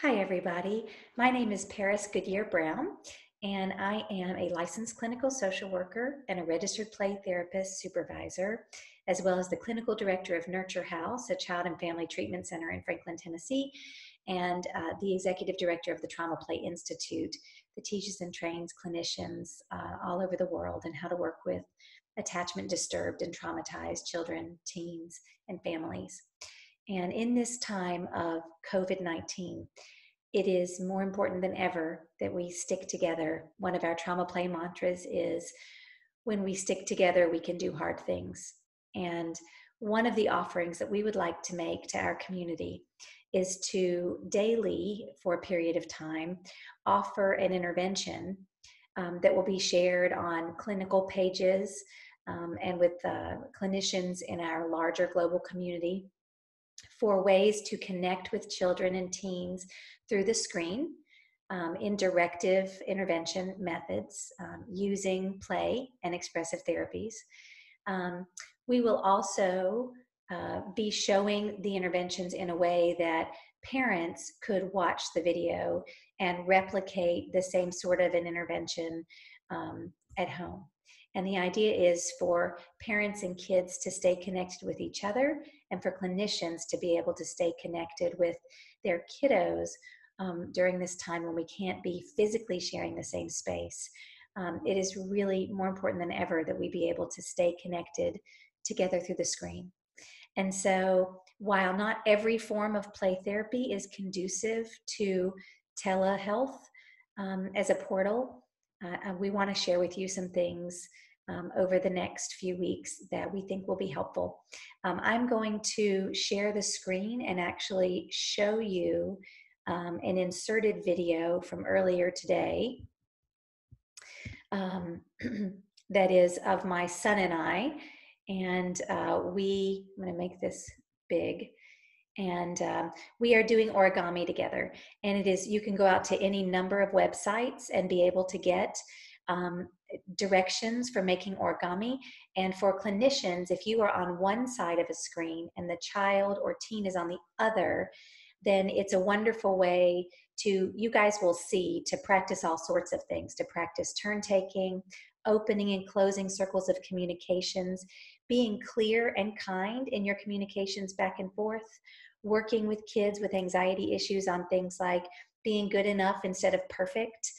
Hi, everybody. My name is Paris Goodyear-Brown, and I am a licensed clinical social worker and a registered play therapist supervisor, as well as the clinical director of Nurture House, a child and family treatment center in Franklin, Tennessee, and the executive director of the Trauma Play Institute that teaches and trains clinicians all over the world in how to work with attachment disturbed and traumatized children, teens, and families. And in this time of COVID-19, it is more important than ever that we stick together. One of our trauma play mantras is, when we stick together, we can do hard things. And one of the offerings that we would like to make to our community is to daily, for a period of time, offer an intervention that will be shared on clinical pages and with clinicians in our larger global community, for ways to connect with children and teens through the screen in directive intervention methods using play and expressive therapies. We will also be showing the interventions in a way that parents could watch the video and replicate the same sort of an intervention at home. And the idea is for parents and kids to stay connected with each other, and for clinicians to be able to stay connected with their kiddos during this time when we can't be physically sharing the same space. It is really more important than ever that we be able to stay connected together through the screen. And so while not every form of play therapy is conducive to telehealth as a portal, we want to share with you some things over the next few weeks that we think will be helpful. I'm going to share the screen and actually show you an inserted video from earlier today that is of my son and I. And I'm going to make this big. And we are doing origami together. And it is, you can go out to any number of websites and be able to get directions for making origami. And for clinicians, if you are on one side of a screen and the child or teen is on the other, then it's a wonderful way to, you guys will see, to practice all sorts of things, to practice turn taking, opening and closing circles of communications, being clear and kind in your communications back and forth, working with kids with anxiety issues on things like being good enough instead of perfect,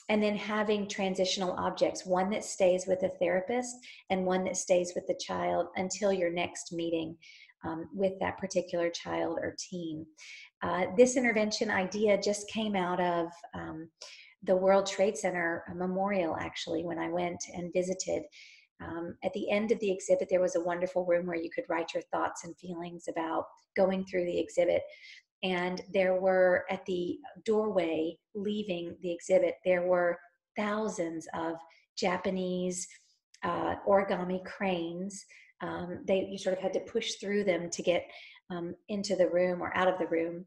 and then having transitional objects, one that stays with the therapist and one that stays with the child until your next meeting with that particular child or teen. This intervention idea just came out of the World Trade Center memorial, actually, when I went and visited. At the end of the exhibit, there was a wonderful room where you could write your thoughts and feelings about going through the exhibit. And there were, at the doorway leaving the exhibit, there were thousands of Japanese origami cranes. You sort of had to push through them to get into the room or out of the room.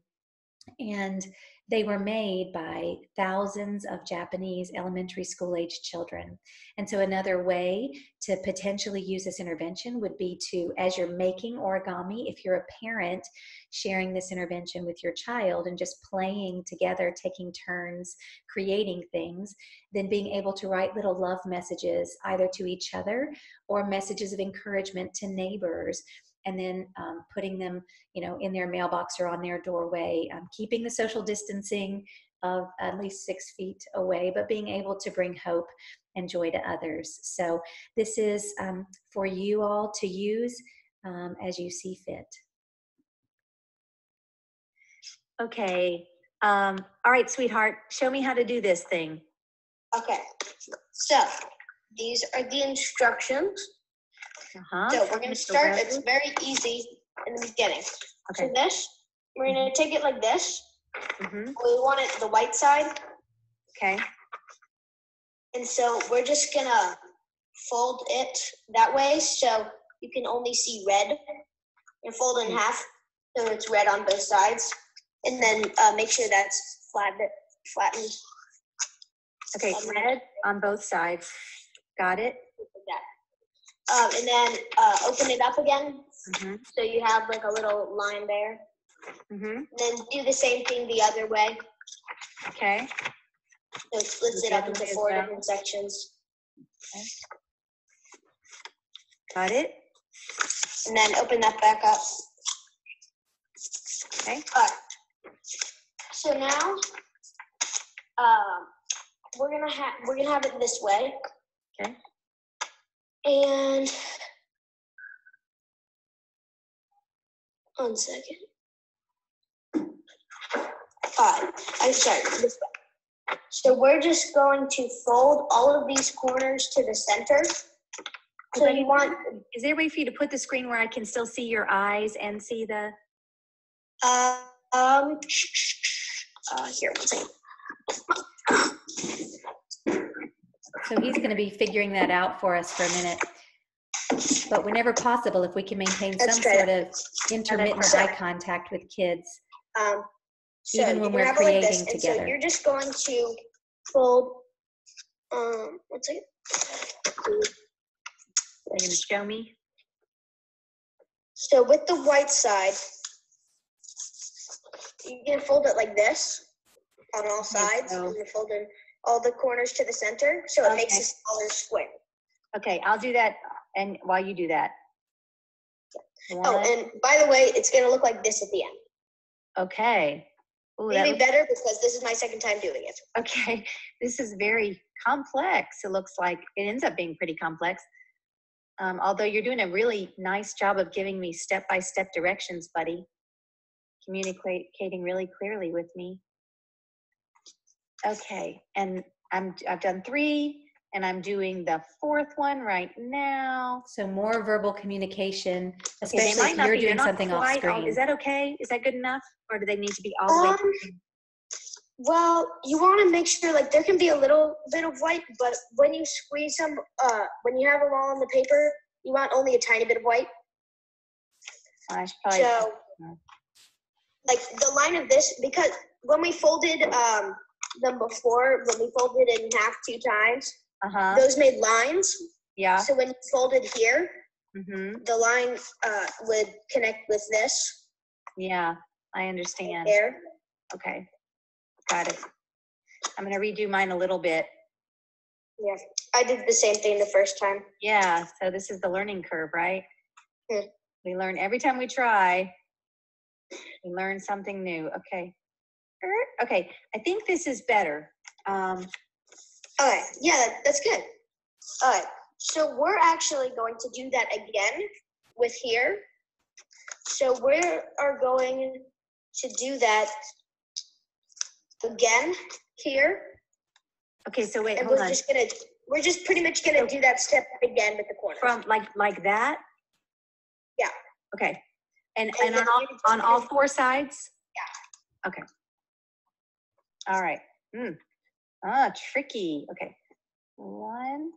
And they were made by thousands of Japanese elementary school age children. And so another way to potentially use this intervention would be to, as you're making origami, if you're a parent, sharing this intervention with your child and just playing together, taking turns, creating things, then being able to write little love messages either to each other or messages of encouragement to neighbors, and then putting them, in their mailbox or on their doorway, keeping the social distancing of at least 6 feet away, but being able to bring hope and joy to others. So this is for you all to use as you see fit. Okay. All right, sweetheart, show me how to do this thing. Okay. So these are the instructions. So we're going to start, it's very easy in the beginning. Okay. So this, we're going to take it like this. We want it the white side. Okay. And so we're just going to fold it that way so you can only see red. And fold it in half so it's red on both sides. And then make sure that's flattened. Okay, red on both sides. Got it. And then open it up again. So you have like a little line there. Mhm. Then do the same thing the other way. Okay. So it splits it up into 4 different sections. Okay. Got it. And then open that back up. Okay. All right. So now, we're gonna have it this way. Okay. And 1 second. I'm sorry. This way. So we're just going to fold all of these corners to the center. So you want? Is there a way for you to put the screen where I can still see your eyes and see the? Here, 1 second. So he's going to be figuring that out for us for a minute. But whenever possible, if we can maintain some sort of intermittent eye contact with kids, So even when we're creating together. So you're just going to fold. 1 second. Are you going to show me? So with the white side, you can fold it like this on all sides. So. And you're folding all the corners to the center, so it makes a smaller square. Okay, I'll do that, and while you do that. Oh, and by the way, it's going to look like this at the end. Okay. Ooh, Maybe better because this is my second time doing it. Okay, this is very complex. It looks like it ends up being pretty complex. Although you're doing a really nice job of giving me step-by-step directions, buddy. Communicating really clearly with me. Okay, and I've done 3, and I'm doing the 4th one right now. So more verbal communication, Okay, they especially might if not you're be, doing they're not something off quite screen. Is that okay? Is that good enough? Or do they need to be all the way? Well, you want to make sure, like, there can be a little bit of white, but when you squeeze them, when you have them all on the paper, you want only a tiny bit of white. I should probably, So, like, the line of this, because when we folded them before, when we folded it in half 2 times, those made lines. Yeah. So when you folded here, the line would connect with this. Yeah, I understand. Right there. Okay, got it. I'm going to redo mine a little bit. Yeah, I did the same thing the first time. Yeah, so this is the learning curve, right? Hmm. We learn every time we try. We learn something new. Okay. Okay, I think this is better. All right, yeah, that's good. All right, so we're actually going to do that again with here. So we are going to do that again here. Okay, so wait, and hold on. We're just pretty much gonna do that step again with the corners. From like that? Yeah. Okay. And then on all 4 sides? Yeah. Okay. All right. Tricky. Okay. 1.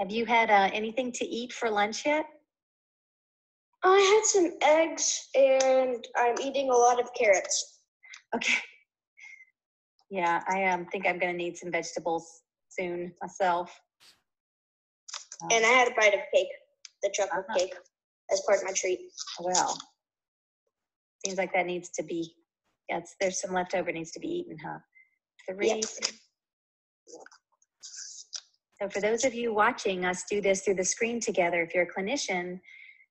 Have you had anything to eat for lunch yet? I had some eggs and I'm eating a lot of carrots. Okay. Yeah, I think I'm going to need some vegetables soon myself. And I had a bite of cake, the chocolate cake, as part of my treat. Well, seems like that needs to be, there's some leftover needs to be eaten, huh? 3. Yep. So for those of you watching us do this through the screen together, if you're a clinician,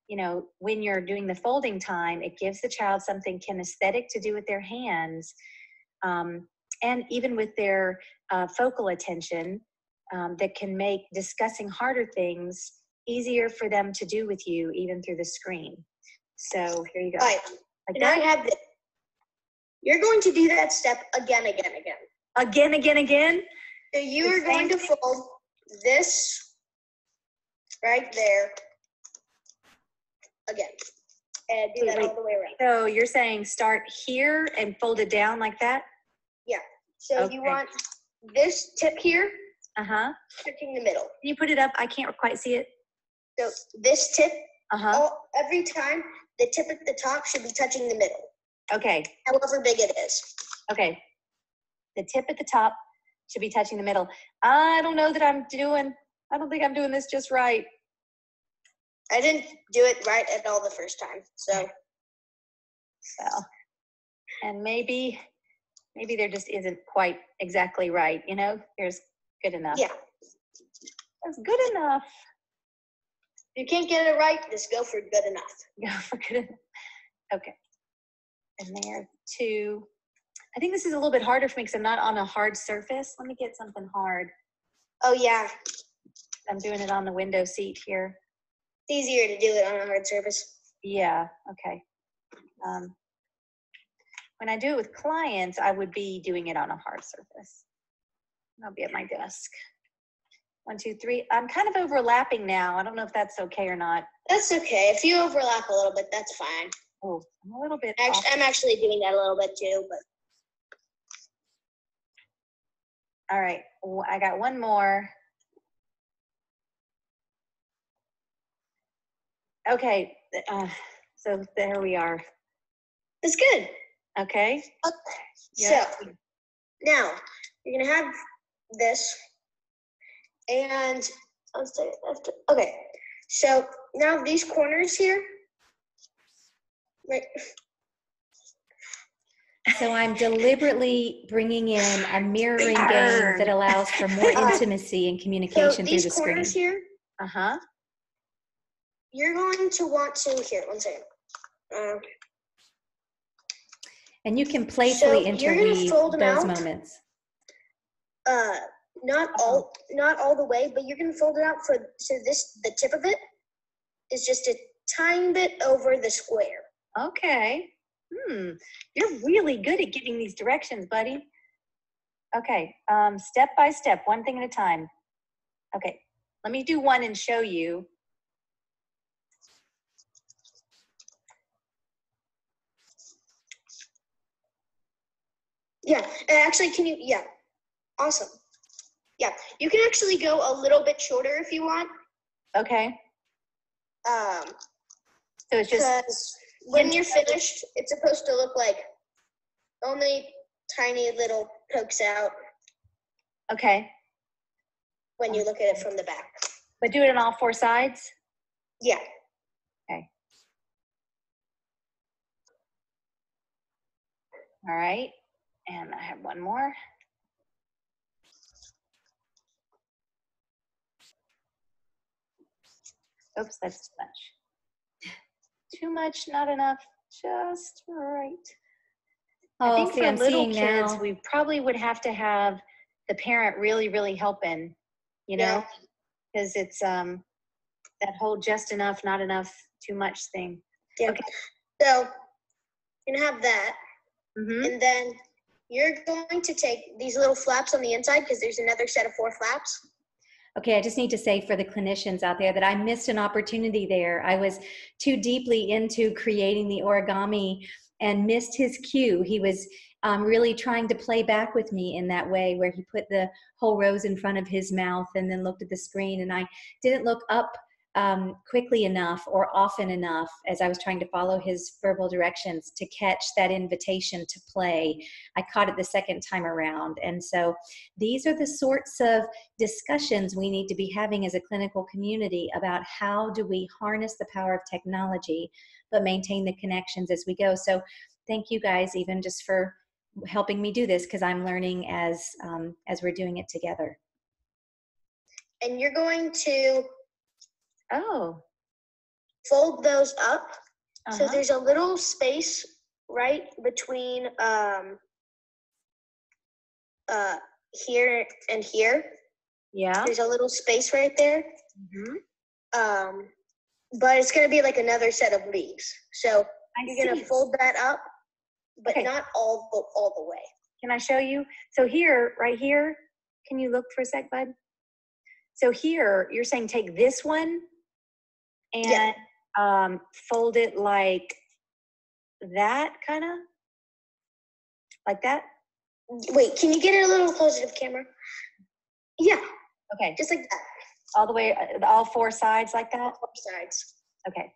you know, when you're doing the folding time, it gives the child something kinesthetic to do with their hands, and even with their focal attention, that can make discussing harder things easier for them to do with you, even through the screen. So here you go. Right. Like and I have this. You're going to do that step again. Again? So you are going to fold this right there again. And do that all the way around. So you're saying start here and fold it down like that? Yeah. So you want this tip here touching the middle. Can you put it up? I can't quite see it. So this tip, every time, the tip at the top should be touching the middle. Okay. However big it is. Okay. The tip at the top should be touching the middle. I don't know that I'm doing, I don't think I'm doing this just right. I didn't do it right at all the first time, so. Well, and maybe there just isn't quite exactly right, you know? Here's good enough. Yeah. That's good enough. If you can't get it right, just go for good enough. Go for good enough. Okay. And there, 2. I think this is a little bit harder for me because I'm not on a hard surface. Let me get something hard. Oh, yeah. I'm doing it on the window seat here. It's easier to do it on a hard surface. Yeah, okay. When I do it with clients, I would be doing it on a hard surface. I'll be at my desk. 1, 2, 3. I'm kind of overlapping now. I don't know if that's okay or not. That's okay. If you overlap a little bit, that's fine. Oh, I'm a little bit I'm actually doing that a little bit too, but. All right, I got one more. Okay, so there we are. That's good. Okay. Okay. Yeah. So now you're gonna have this, and okay. So now these corners here, right? So I'm deliberately bringing in a mirroring game that allows for more intimacy and communication through the screen. So these corners here, you're going to want to, here, 1 second. And you can playfully interweave those moments. Not all the way, but you're gonna fold it out so the tip of it is just a tiny bit over the square. Okay. You're really good at giving these directions, buddy. Okay, step by step, one thing at a time. Okay, let me do one and show you. Yeah, and actually, yeah, awesome. Yeah, you can actually go a little bit shorter if you want. Okay. So it's just when you're finished, it's supposed to look like only tiny little pokes out. Okay. When you look at it from the back. But do it on all 4 sides? Yeah. Okay. All right. And I have one more. Oops, that's too much. Too much, not enough, just right. Oh, I think see, for I'm little seeing kids, now. we probably would have to have the parent really, really helping, you know, because it's that whole just enough, not enough, too much thing. Yeah. Okay. So you're gonna have that, and then you're going to take these little flaps on the inside because there's another set of 4 flaps. Okay, I just need to say for the clinicians out there that I missed an opportunity there. I was too deeply into creating the origami and missed his cue. He was really trying to play back with me in that way where he put the whole rose in front of his mouth and then looked at the screen, and I didn't look up quickly enough or often enough as I was trying to follow his verbal directions to catch that invitation to play. I caught it the second time around. And so these are the sorts of discussions we need to be having as a clinical community about how do we harness the power of technology but maintain the connections as we go. So thank you guys even just for helping me do this, because I'm learning as we're doing it together. And you're going to fold those up. So there's a little space right between here and here. Yeah. There's a little space right there. But it's going to be like another set of leaves. So you're going to fold that up, but not all the way. Can I show you? So here, right here, can you look for a sec, bud? So here, you're saying take this one and fold it like that, kind of? Like that? Wait, can you get it a little closer to the camera? Yeah. Okay. Just like that. All the way, all 4 sides like that? 4 sides. Okay.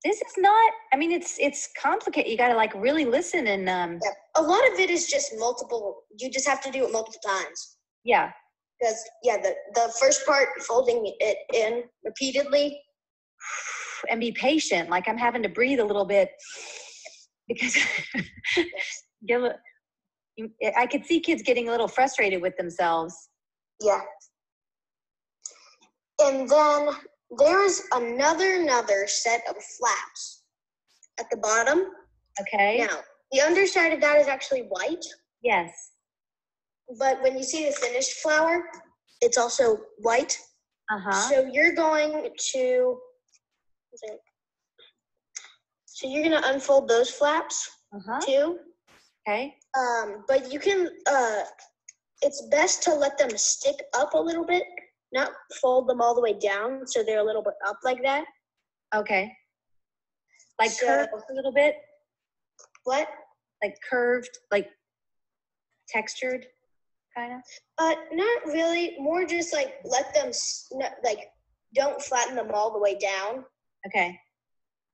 This is not, I mean, it's complicated. You got to like really listen and, Yeah. A lot of it is just multiple, you just have to do it multiple times. yeah. Because, yeah, the first part, folding it in repeatedly. And be patient. Like I'm having to breathe a little bit because I could see kids getting a little frustrated with themselves. Yeah. And then there's another set of flaps at the bottom. Okay. Now, the underside of that is actually white. Yes. But when you see the finished flower, it's also white. Uh-huh. So you're going to unfold those flaps too. Okay. But you can it's best to let them stick up a little bit, not fold them all the way down so they're a little bit up like that. Okay. Like curved a little bit? What? Like curved, like textured, kind of? Not really. More just like let them, don't flatten them all the way down. Okay.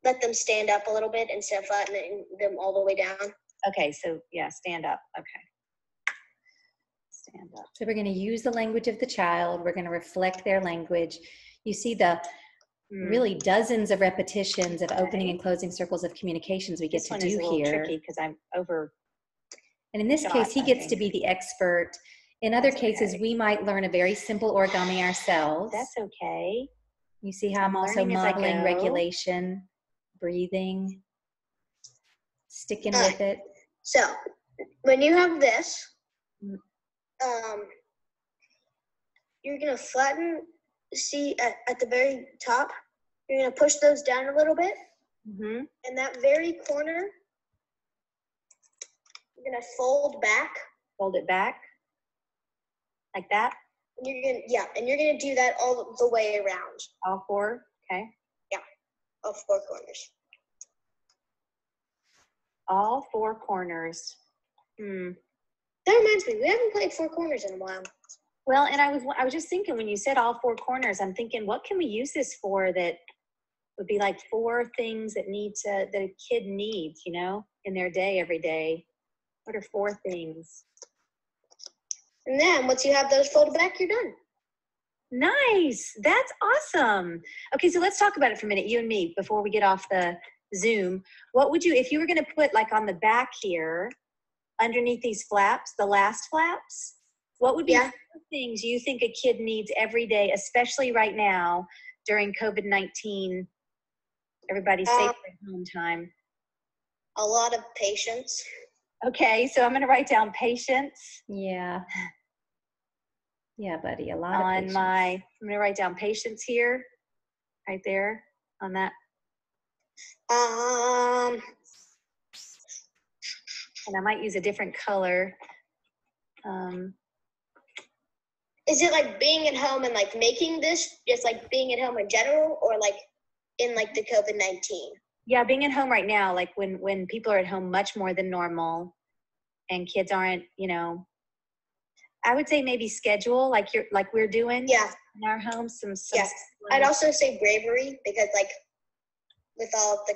Let them stand up a little bit instead of flattening them all the way down. Okay, so yeah, stand up. Okay. Stand up. So we're going to use the language of the child. We're going to reflect their language. You see the really dozens of repetitions of opening and closing circles of communications we get to do here. This one is a little tricky because I'm over. And in this case, he gets to be the expert. In other cases, we might learn a very simple origami ourselves. That's okay. You see how I'm also modeling regulation, breathing, sticking with it. So when you have this, you're going to flatten, see at the very top, you're going to push those down a little bit. Mm-hmm. And that very corner, you're going to fold back. Fold it back. Like that? And you're going to do that all the way around. All four? Okay. Yeah, all four corners. All four corners. That reminds me, we haven't played four corners in a while. Well, and I was just thinking when you said all four corners, I'm thinking, what can we use this for that would be like four things that a kid needs, in their day every day? What are four things? And then once you have those folded back, you're done. Nice. That's awesome. Okay, so let's talk about it for a minute, you and me, before we get off the Zoom. What would you, if you were going to put like on the back here, underneath these flaps, the last flaps, what would be four things you think a kid needs every day, especially right now during COVID-19, everybody's safe at home time? A lot of patience. Okay, so I'm going to write down patience. Yeah. Yeah, buddy, a lot of patience. I'm going to write down patience here, right there on that. And I might use a different color. Is it like being at home and like making this, just like being at home in general, or like in like the COVID-19? Yeah, being at home right now, like when people are at home much more than normal and kids aren't, I would say maybe schedule like we're doing in our homes. I'd also say bravery, because like with all of the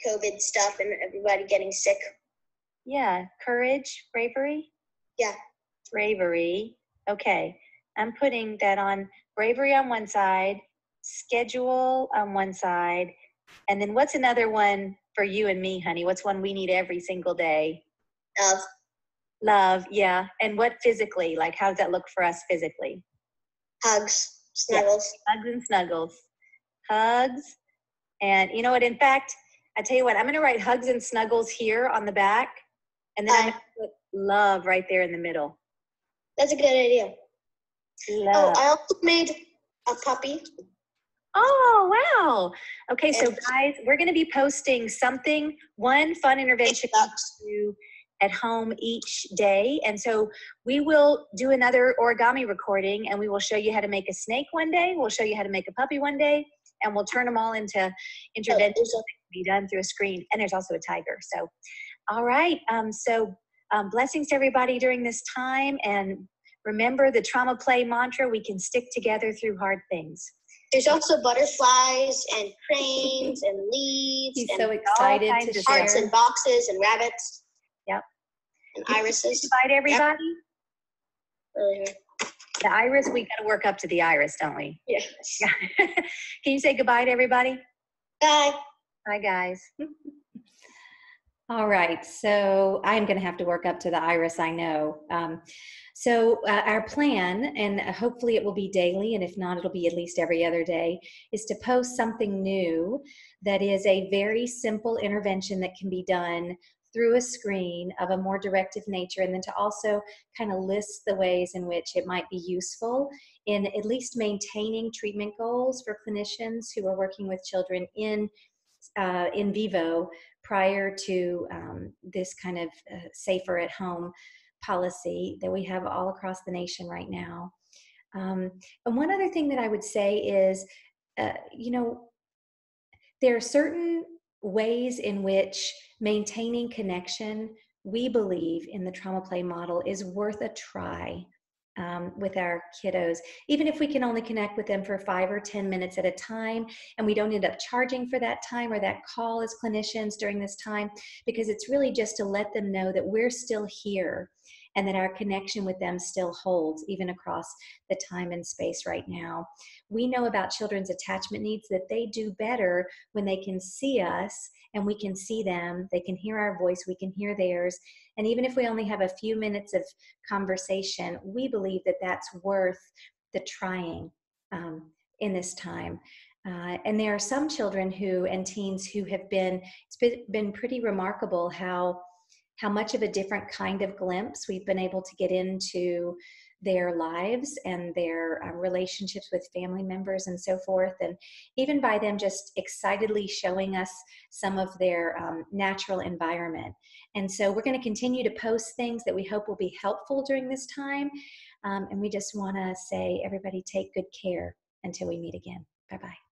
COVID stuff and everybody getting sick. Yeah, courage, bravery. Yeah. Bravery. Okay, I'm putting that on bravery on one side, schedule on one side, and then what's another one for you and me, honey? What's one we need every single day? Love, yeah. And what physically? Like, how does that look for us physically? Hugs, snuggles. Yeah, hugs and snuggles. Hugs. And you know what? In fact, I tell you what, I'm going to write hugs and snuggles here on the back. And then I'm going to put love right there in the middle. That's a good idea. Love. Oh, I also made a puppy. Oh, wow. Okay, so guys, we're going to be posting one fun intervention at home each day. And so we will do another origami recording, and we will show you how to make a snake one day. We'll show you how to make a puppy one day, and we'll turn them all into interventions that can be done through a screen. And there's also a tiger. So, all right. Blessings to everybody during this time. And remember the trauma play mantra, we can stick together through hard things. There's also butterflies and cranes and leaves He's and so excited kinds to of hearts share. and boxes and rabbits. Yep. And irises. Goodbye to everybody. Earlier. The iris, we got to work up to the iris, don't we? Yes. Can you say goodbye to everybody? Bye. Bye, guys. All right, so I'm going to have to work up to the iris, I know. So our plan, and hopefully it will be daily, and if not, it'll be at least every other day, is to post something new that is a very simple intervention that can be done through a screen of a more directive nature, and then to also kind of list the ways in which it might be useful in at least maintaining treatment goals for clinicians who are working with children in vivo prior to this kind of safer at home policy that we have all across the nation right now. And one other thing that I would say is, you know, there are certain ways in which maintaining connection, we believe in the trauma play model, is worth a try with our kiddos, even if we can only connect with them for 5 or 10 minutes at a time, and we don't end up charging for that time or that call as clinicians during this time, because it's really just to let them know that we're still here and that our connection with them still holds even across the time and space right now. We know about children's attachment needs that they do better when they can see us and we can see them. They can hear our voice, we can hear theirs. And even if we only have a few minutes of conversation, we believe that that's worth the trying in this time. And there are some children and teens who have it's been pretty remarkable how much of a different kind of glimpse we've been able to get into their lives and their relationships with family members and so forth. And even by them just excitedly showing us some of their natural environment. And so we're going to continue to post things that we hope will be helpful during this time. And we just want to say, everybody take good care until we meet again. Bye-bye.